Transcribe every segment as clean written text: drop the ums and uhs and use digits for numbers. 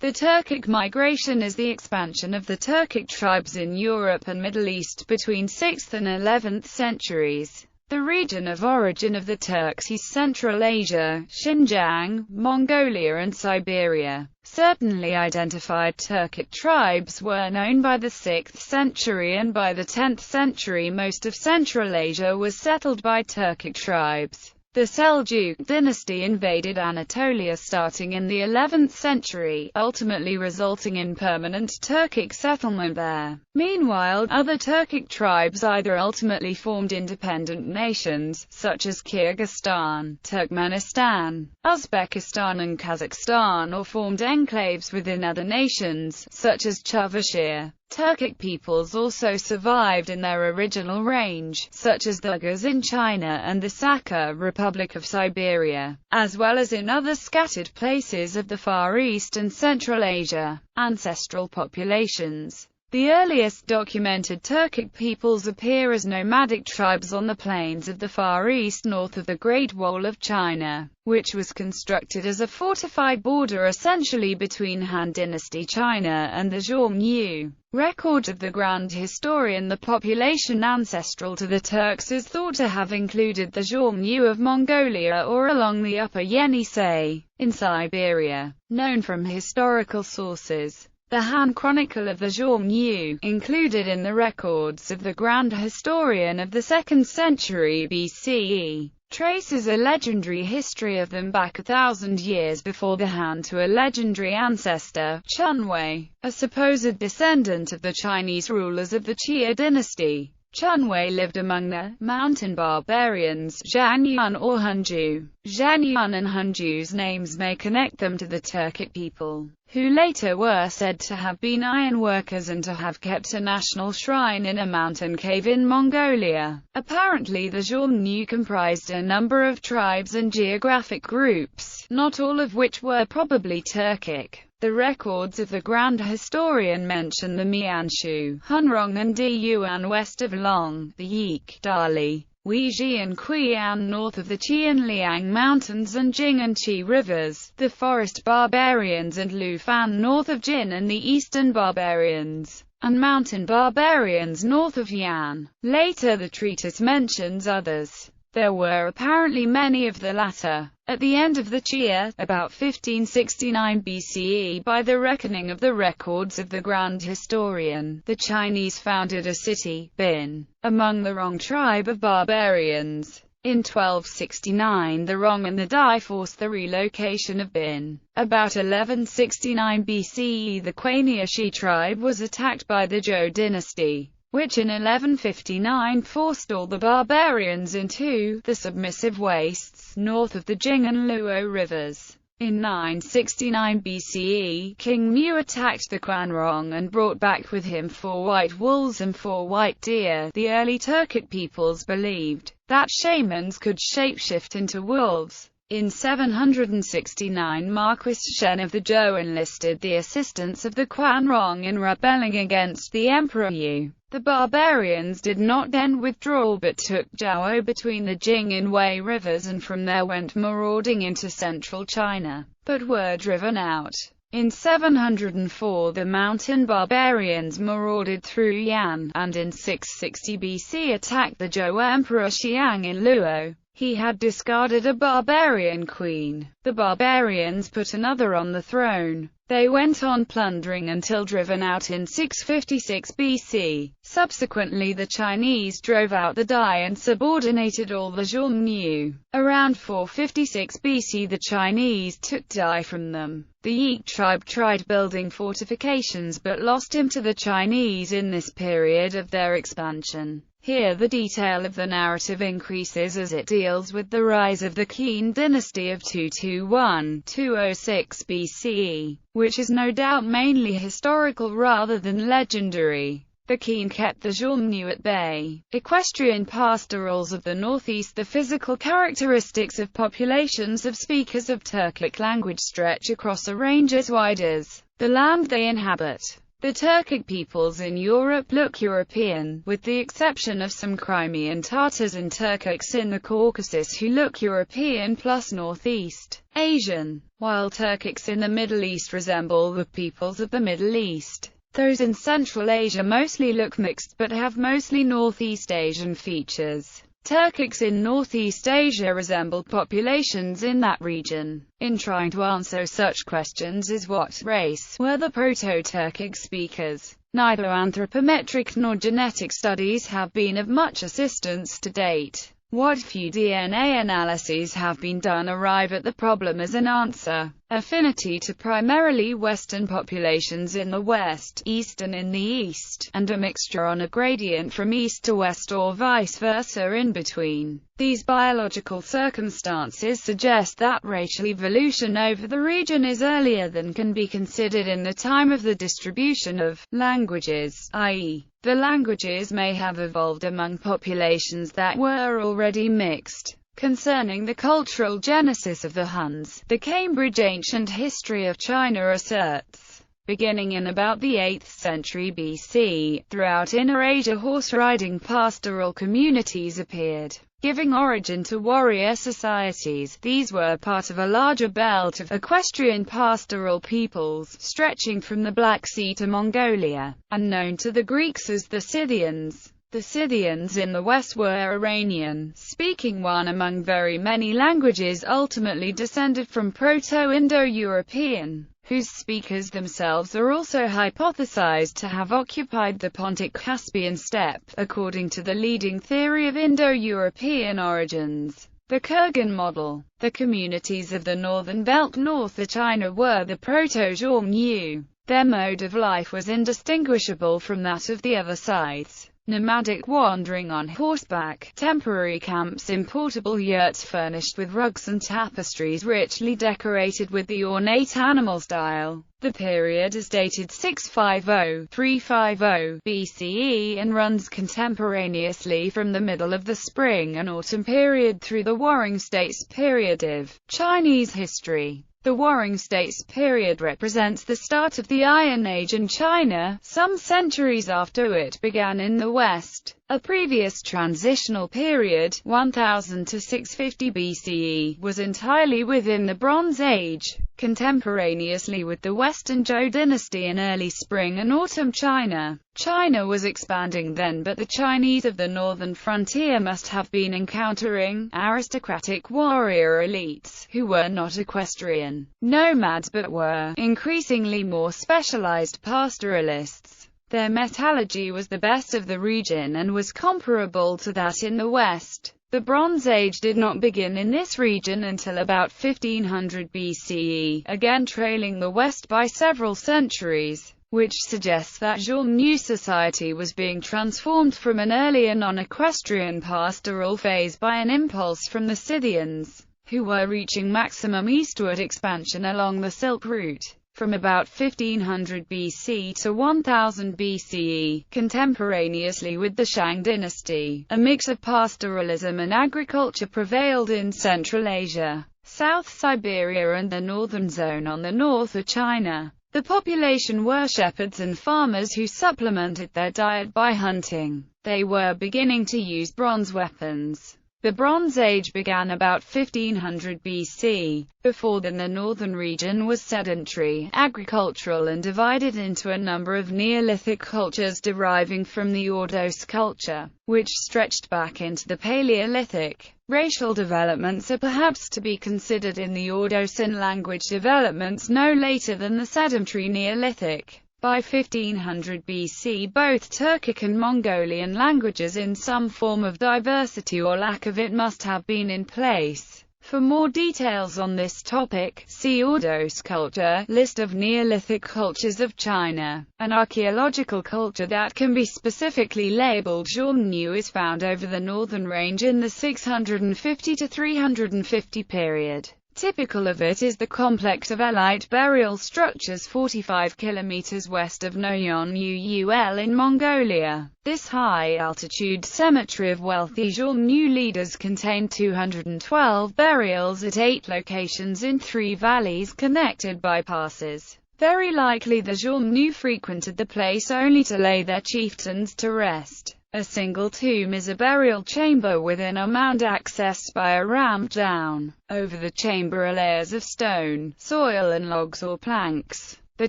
The Turkic migration is the expansion of the Turkic tribes in Europe and Middle East between 6th and 11th centuries. The region of origin of the Turks is Central Asia, Xinjiang, Mongolia and Siberia. Certainly identified Turkic tribes were known by the 6th century, and by the 10th century most of Central Asia was settled by Turkic tribes. The Seljuk dynasty invaded Anatolia starting in the 11th century, ultimately resulting in permanent Turkic settlement there. Meanwhile, other Turkic tribes either ultimately formed independent nations, such as Kyrgyzstan, Turkmenistan, Uzbekistan and Kazakhstan, or formed enclaves within other nations, such as Chuvashir. Turkic peoples also survived in their original range, such as the Uyghurs in China and the Sakha Republic of Siberia, as well as in other scattered places of the Far East and Central Asia. Ancestral populations. The earliest documented Turkic peoples appear as nomadic tribes on the plains of the Far East north of the Great Wall of China, which was constructed as a fortified border essentially between Han Dynasty China and the Xiongnu. Records of the Grand Historian. The population ancestral to the Turks is thought to have included the Xiongnu of Mongolia or along the upper Yenisei, in Siberia. Known from historical sources. The Han Chronicle of the Xiongnu, included in the records of the Grand Historian of the 2nd century BCE, traces a legendary history of them back 1,000 years before the Han to a legendary ancestor, Chunwei, a supposed descendant of the Chinese rulers of the Xia dynasty. Chunwei lived among the mountain barbarians, Zhanyuan or Hunju. Zhanyuan and Hunju's names may connect them to the Turkic people, who later were said to have been ironworkers and to have kept a national shrine in a mountain cave in Mongolia. Apparently the Xiongnu comprised a number of tribes and geographic groups, not all of which were probably Turkic. The records of the Grand Historian mention the Mianshu, Hunrong and Diyuan west of Long, the Yik, Dali, Weiji and Qian north of the Qianliang Mountains and Jing and Qi rivers, the Forest Barbarians and Lufan north of Jin and the Eastern Barbarians, and Mountain Barbarians north of Yan. Later the treatise mentions others. There were apparently many of the latter. At the end of the Xia, about 1569 BCE by the reckoning of the records of the Grand Historian, the Chinese founded a city, Bin, among the Rong tribe of barbarians. In 1269 the Rong and the Dai forced the relocation of Bin. About 1169 BCE the Quanyashi tribe was attacked by the Zhou dynasty, which in 1159 forced all the barbarians into the submissive wastes north of the Jing and Luo rivers. In 969 BCE, King Mu attacked the Quanrong and brought back with him 4 white wolves and 4 white deer. The early Turkic peoples believed that shamans could shapeshift into wolves. In 769 Marquis Shen of the Zhou enlisted the assistance of the Quanrong in rebelling against the Emperor Yu. The barbarians did not then withdraw but took Zhao between the Jing and Wei rivers and from there went marauding into central China, but were driven out. In 704 the mountain barbarians marauded through Yan, and in 660 BC attacked the Zhou Emperor Xiang in Luo. He had discarded a barbarian queen. The barbarians put another on the throne. They went on plundering until driven out in 656 BC. Subsequently the Chinese drove out the Dai and subordinated all the Xiongnu. Around 456 BC the Chinese took Dai from them. The Yik tribe tried building fortifications but lost him to the Chinese in this period of their expansion. Here the detail of the narrative increases as it deals with the rise of the Qin dynasty of 221–206 BCE, which is no doubt mainly historical rather than legendary. The Qin kept the Xiongnu at bay. Equestrian pastorals of the northeast. The physical characteristics of populations of speakers of Turkic language stretch across a range as wide as the land they inhabit. The Turkic peoples in Europe look European, with the exception of some Crimean Tatars and Turkics in the Caucasus who look European plus Northeast Asian, while Turkics in the Middle East resemble the peoples of the Middle East. Those in Central Asia mostly look mixed but have mostly Northeast Asian features. Turkics in Northeast Asia resemble populations in that region. In trying to answer such questions is what race were the Proto-Turkic speakers? Neither anthropometric nor genetic studies have been of much assistance to date. What few DNA analyses have been done arrive at the problem as an answer. Affinity to primarily Western populations in the West, Eastern in the East, and a mixture on a gradient from East to West or vice versa in between. These biological circumstances suggest that racial evolution over the region is earlier than can be considered in the time of the distribution of languages, i.e., the languages may have evolved among populations that were already mixed. Concerning the cultural genesis of the Huns, the Cambridge Ancient History of China asserts, beginning in about the 8th century BC, throughout Inner Asia horse-riding pastoral communities appeared, giving origin to warrior societies. These were part of a larger belt of equestrian pastoral peoples, stretching from the Black Sea to Mongolia, and known to the Greeks as the Scythians. The Scythians in the west were Iranian, speaking one among very many languages ultimately descended from Proto-Indo-European, whose speakers themselves are also hypothesized to have occupied the Pontic-Caspian steppe, according to the leading theory of Indo-European origins, the Kurgan model. The communities of the northern belt north of China were the Proto-Xiongnu. Their mode of life was indistinguishable from that of the other sides. Nomadic wandering on horseback, temporary camps in portable yurts furnished with rugs and tapestries richly decorated with the ornate animal style. The period is dated 650–350 BCE and runs contemporaneously from the middle of the spring and autumn period through the Warring States period of Chinese history. The Warring States period represents the start of the Iron Age in China, some centuries after it began in the West. A previous transitional period, 1000 to 650 BCE, was entirely within the Bronze Age, contemporaneously with the Western Zhou dynasty in early spring and autumn China. China was expanding then, but the Chinese of the northern frontier must have been encountering aristocratic warrior elites, who were not equestrian nomads but were increasingly more specialized pastoralists. Their metallurgy was the best of the region and was comparable to that in the West. The Bronze Age did not begin in this region until about 1500 BCE, again trailing the West by several centuries, which suggests that Xiongnu society was being transformed from an earlier non-equestrian pastoral phase by an impulse from the Scythians, who were reaching maximum eastward expansion along the Silk Route. From about 1500 BC to 1000 BCE, contemporaneously with the Shang dynasty, a mix of pastoralism and agriculture prevailed in Central Asia, South Siberia and the northern zone on the north of China. The population were shepherds and farmers who supplemented their diet by hunting. They were beginning to use bronze weapons. The Bronze Age began about 1500 BC. Before then the northern region was sedentary, agricultural and divided into a number of Neolithic cultures deriving from the Ordos culture, which stretched back into the Paleolithic. Racial developments are perhaps to be considered in the Ordos and language developments no later than the sedentary Neolithic. By 1500 BC both Turkic and Mongolian languages in some form of diversity or lack of it must have been in place. For more details on this topic, see Ordos culture, list of Neolithic cultures of China. An archaeological culture that can be specifically labeled Xiongnu is found over the northern range in the 650 to 350 period. Typical of it is the complex of elite burial structures 45 kilometers west of Noyon-Ul in Mongolia. This high-altitude cemetery of wealthy Xiongnu leaders contained 212 burials at 8 locations in 3 valleys connected by passes. Very likely the Xiongnu frequented the place only to lay their chieftains to rest. A single tomb is a burial chamber within a mound accessed by a ramp down. Over the chamber are layers of stone, soil and logs or planks. The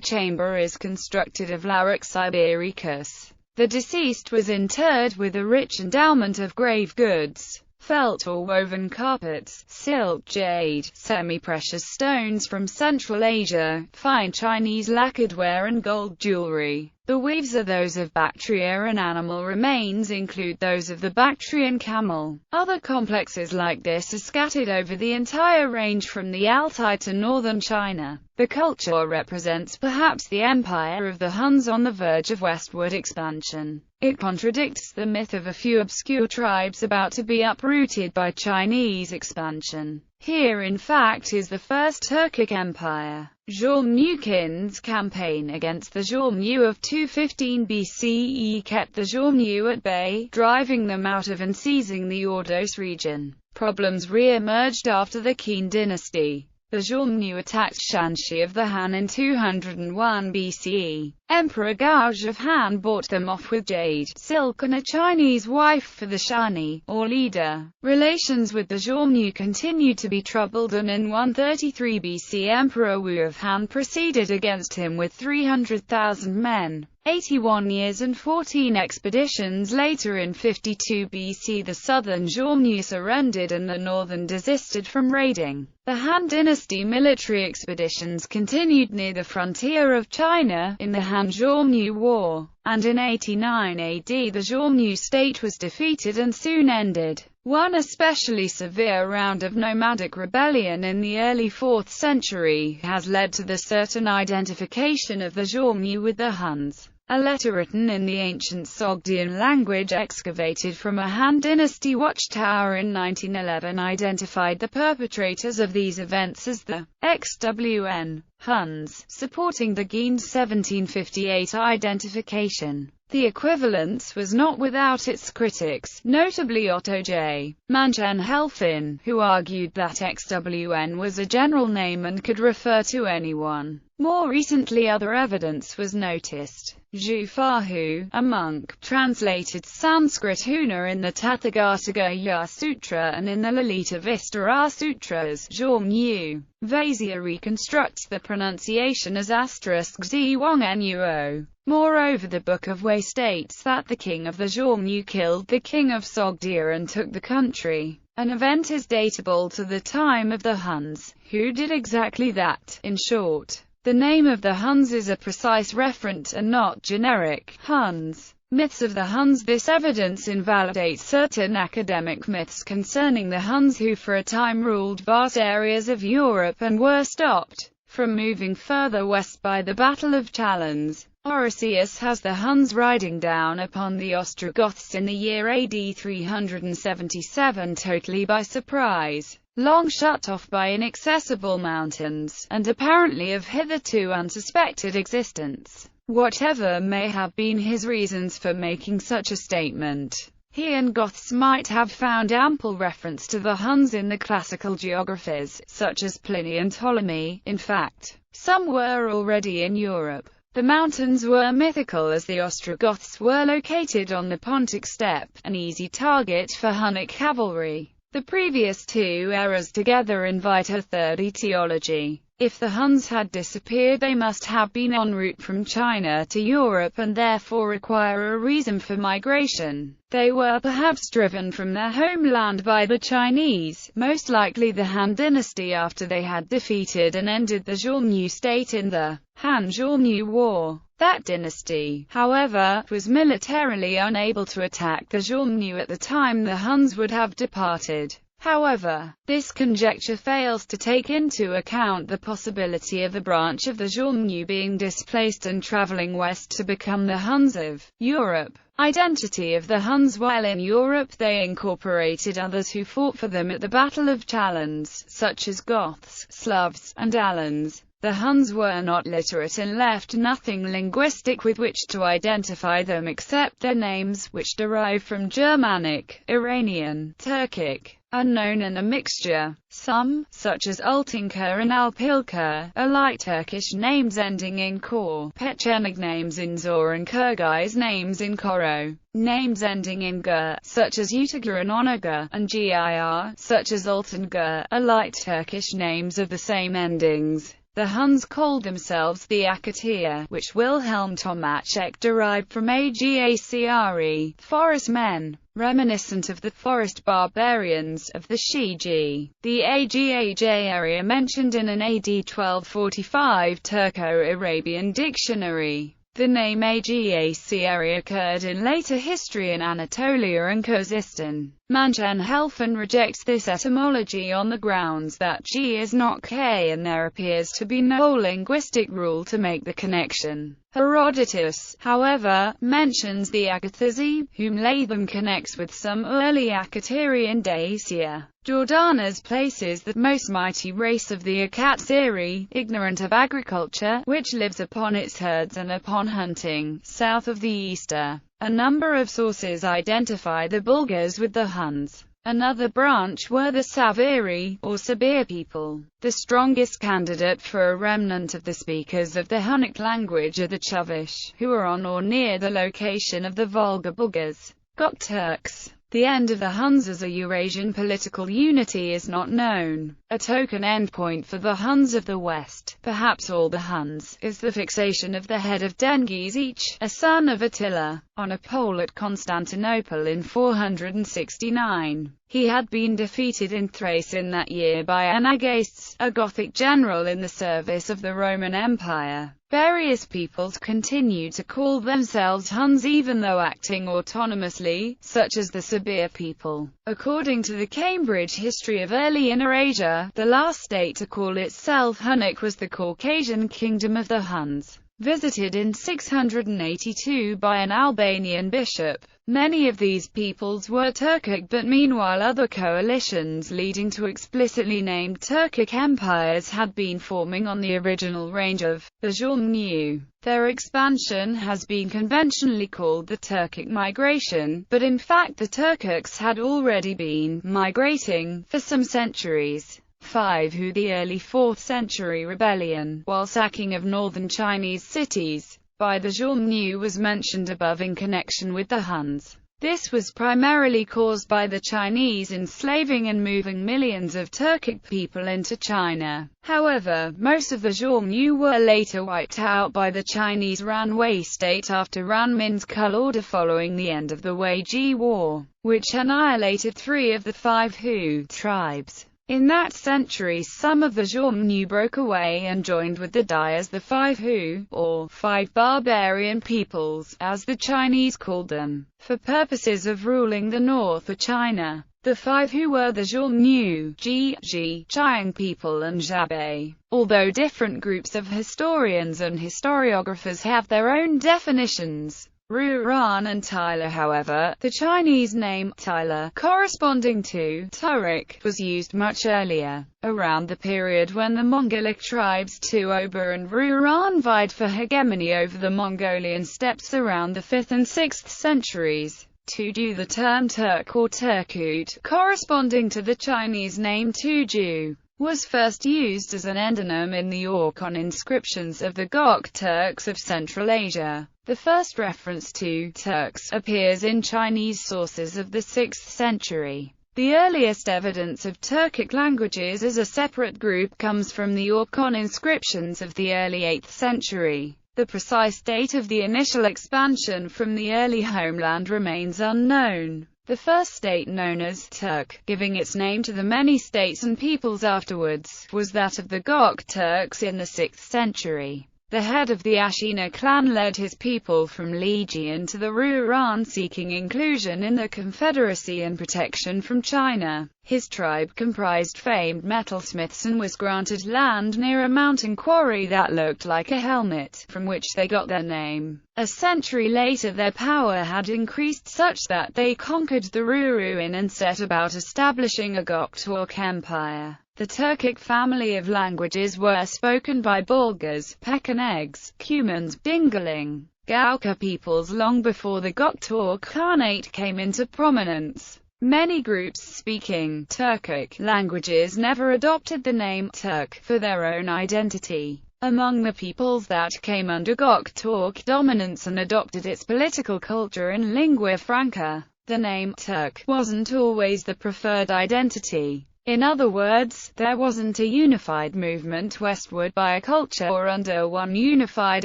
chamber is constructed of Larex ibericus. The deceased was interred with a rich endowment of grave goods, felt or woven carpets, silk, jade, semi-precious stones from Central Asia, fine Chinese lacquered ware and gold jewelry. The weaves are those of Bactria and animal remains include those of the Bactrian camel. Other complexes like this are scattered over the entire range from the Altai to northern China. The culture represents perhaps the empire of the Huns on the verge of westward expansion. It contradicts the myth of a few obscure tribes about to be uprooted by Chinese expansion. Here in fact is the First Turkic Empire. Xiongnukin's campaign against the Xiongnu of 215 BCE kept the Xiongnu at bay, driving them out of and seizing the Ordos region. Problems re-emerged after the Qin dynasty. The Xiongnu attacked Shanxi of the Han in 201 BCE. Emperor Gouge of Han bought them off with jade, silk and a Chinese wife for the Shani, or leader. Relations with the Xiongnu continued to be troubled, and in 133 BC Emperor Wu of Han proceeded against him with 300,000 men. 81 years and 14 expeditions later, in 52 BC, the southern Xiongnu surrendered and the northern desisted from raiding. The Han dynasty military expeditions continued near the frontier of China, in the Han-Xiongnu War, and in 89 AD the Xiongnu state was defeated and soon ended. One especially severe round of nomadic rebellion in the early 4th century has led to the certain identification of the Xiongnu with the Huns. A letter written in the ancient Sogdian language excavated from a Han dynasty watchtower in 1911 identified the perpetrators of these events as the XWN Huns, supporting the Gein's 1758 identification. The equivalence was not without its critics, notably Otto J. Manchen-Helfin, who argued that XWN was a general name and could refer to anyone. More recently other evidence was noticed. Zhu Fahu, a monk, translated Sanskrit Huna in the Tathagatagaya Sutra and in the Lalita Vistara Sutras. Xiongnu Vasia reconstructs the pronunciation as *Zwang-nuo. Moreover, the Book of Wei states that the king of the Xiongnu killed the king of Sogdia and took the country. An event is datable to the time of the Huns, who did exactly that. In short, the name of the Huns is a precise referent and not generic. Huns. Myths of the Huns. This evidence invalidates certain academic myths concerning the Huns, who for a time ruled vast areas of Europe and were stopped from moving further west by the Battle of Chalons. Orosius has the Huns riding down upon the Ostrogoths in the year AD 377 totally by surprise, long shut off by inaccessible mountains, and apparently of hitherto unsuspected existence. Whatever may have been his reasons for making such a statement, he and Goths might have found ample reference to the Huns in the classical geographers, such as Pliny and Ptolemy. In fact, some were already in Europe. The mountains were mythical, as the Ostrogoths were located on the Pontic steppe, an easy target for Hunnic cavalry. The previous two eras together invite a third etiology. If the Huns had disappeared, they must have been en route from China to Europe and therefore require a reason for migration. They were perhaps driven from their homeland by the Chinese, most likely the Han dynasty, after they had defeated and ended the Xiongnu state in the Han-Xiongnu War. That dynasty, however, was militarily unable to attack the Xiongnu at the time the Huns would have departed. However, this conjecture fails to take into account the possibility of a branch of the Xiongnu being displaced and traveling west to become the Huns of Europe. Identity of the Huns. While in Europe they incorporated others who fought for them at the Battle of Chalons, such as Goths, Slavs, and Alans. The Huns were not literate and left nothing linguistic with which to identify them except their names, which derive from Germanic, Iranian, Turkic, unknown and a mixture. Some, such as Altinka and Alpilka, are like Turkish names ending in kor, Pechenik names in zor and Kyrgyz names in koro. Names ending in gur, such as Utaga and Onaga, and gir, such as Altanga, are like Turkish names of the same endings. The Huns called themselves the Akatia, which Wilhelm Tomacek derived from Agacre, forest men, reminiscent of the forest barbarians of the Shiji. The Agaj area mentioned in an AD 1245 Turco-Arabian dictionary. The name Agacre occurred in later history in Anatolia and Khuzestan. Manchen-Helfen rejects this etymology on the grounds that G is not K and there appears to be no linguistic rule to make the connection. Herodotus, however, mentions the Agathasi, whom Latham connects with some early Akaterian Dacia. Jordanes places the most mighty race of the Akatsiri, ignorant of agriculture, which lives upon its herds and upon hunting, south of the Easter. A number of sources identify the Bulgars with the Huns. Another branch were the Saviri, or Sabir people. The strongest candidate for a remnant of the speakers of the Hunnic language are the Chuvash, who are on or near the location of the Volga Bulgars. Gok Turks. The end of the Huns as a Eurasian political unity is not known. A token endpoint for the Huns of the West, perhaps all the Huns, is the fixation of the head of Dengiz Ich, a son of Attila, on a pole at Constantinople in 469. He had been defeated in Thrace in that year by Anagastes, a Gothic general in the service of the Roman Empire. Various peoples continue to call themselves Huns even though acting autonomously, such as the Sabir people. According to the Cambridge History of Early Inner Asia, the last state to call itself Hunnic was the Caucasian Kingdom of the Huns, visited in 682 by an Albanian bishop. Many of these peoples were Turkic, but meanwhile other coalitions leading to explicitly named Turkic empires had been forming on the original range of the Xiongnu. Their expansion has been conventionally called the Turkic Migration, but in fact the Turkics had already been migrating for some centuries. 5. Who the early 4th century rebellion, while sacking of northern Chinese cities, by the Xiongnu was mentioned above in connection with the Huns. This was primarily caused by the Chinese enslaving and moving millions of Turkic people into China. However, most of the Xiongnu were later wiped out by the Chinese Ranwei state after Ranmin's Kul order following the end of the Weiji War, which annihilated 3 of the 5 Hu tribes. In that century some of the Xiongnu broke away and joined with the Dai as the 5 Hu, or 5 barbarian peoples, as the Chinese called them, for purposes of ruling the north of China. The 5 Hu were the Xiongnu, Ji, Chiang people and Xiaobei. Although different groups of historians and historiographers have their own definitions, Ruran and Tyler, however, the Chinese name Tyler, corresponding to Turkic, was used much earlier, around the period when the Mongolic tribes Tuoba and Ruran vied for hegemony over the Mongolian steppes around the 5th and 6th centuries. To do the term Turk or Turkut, corresponding to the Chinese name Tuju, was first used as an endonym in the Orkhon inscriptions of the Gok Turks of Central Asia. The first reference to Turks appears in Chinese sources of the 6th century. The earliest evidence of Turkic languages as a separate group comes from the Orkhon inscriptions of the early 8th century. The precise date of the initial expansion from the early homeland remains unknown. The first state known as Turk, giving its name to the many states and peoples afterwards, was that of the Gok Turks in the 6th century. The head of the Ashina clan led his people from Lijian to the Ruran seeking inclusion in the Confederacy and protection from China. His tribe comprised famed metalsmiths and was granted land near a mountain quarry that looked like a helmet, from which they got their name. A century later their power had increased such that they conquered the Ruruin and set about establishing a Gokturk empire. The Turkic family of languages were spoken by Bulgars, Pechenegs, Cumans, Dingaling, Gauka peoples long before the Gokturk Khanate came into prominence. Many groups speaking Turkic languages never adopted the name Turk for their own identity. Among the peoples that came under Göktürk dominance and adopted its political culture and lingua franca, the name Turk wasn't always the preferred identity. In other words, there wasn't a unified movement westward by a culture or under one unified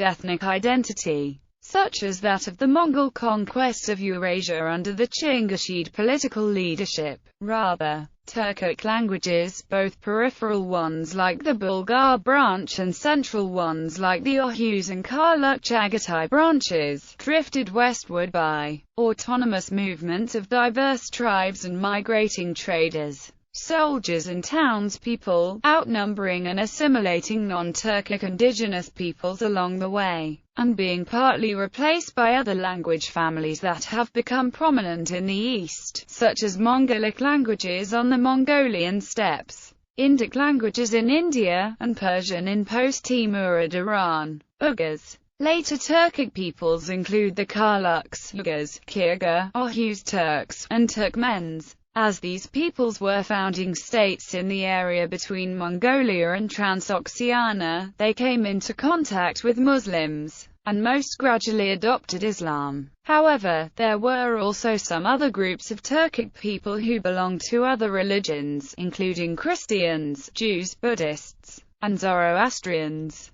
ethnic identity, such as that of the Mongol conquest of Eurasia under the Chingashid political leadership. Rather, Turkic languages, both peripheral ones like the Bulgar branch and central ones like the Oghuz and Karluk Chagatai branches, drifted westward by autonomous movements of diverse tribes and migrating traders, soldiers and townspeople, outnumbering and assimilating non-Turkic indigenous peoples along the way, and being partly replaced by other language families that have become prominent in the East, such as Mongolic languages on the Mongolian steppes, Indic languages in India, and Persian in post-Timurid Iran. Uyghurs. Later Turkic peoples include the Karluks, Uyghurs, Kyrgyz, Oghuz Turks, and Turkmens. As these peoples were founding states in the area between Mongolia and Transoxiana, they came into contact with Muslims, and most gradually adopted Islam. However, there were also some other groups of Turkic people who belonged to other religions, including Christians, Jews, Buddhists, and Zoroastrians.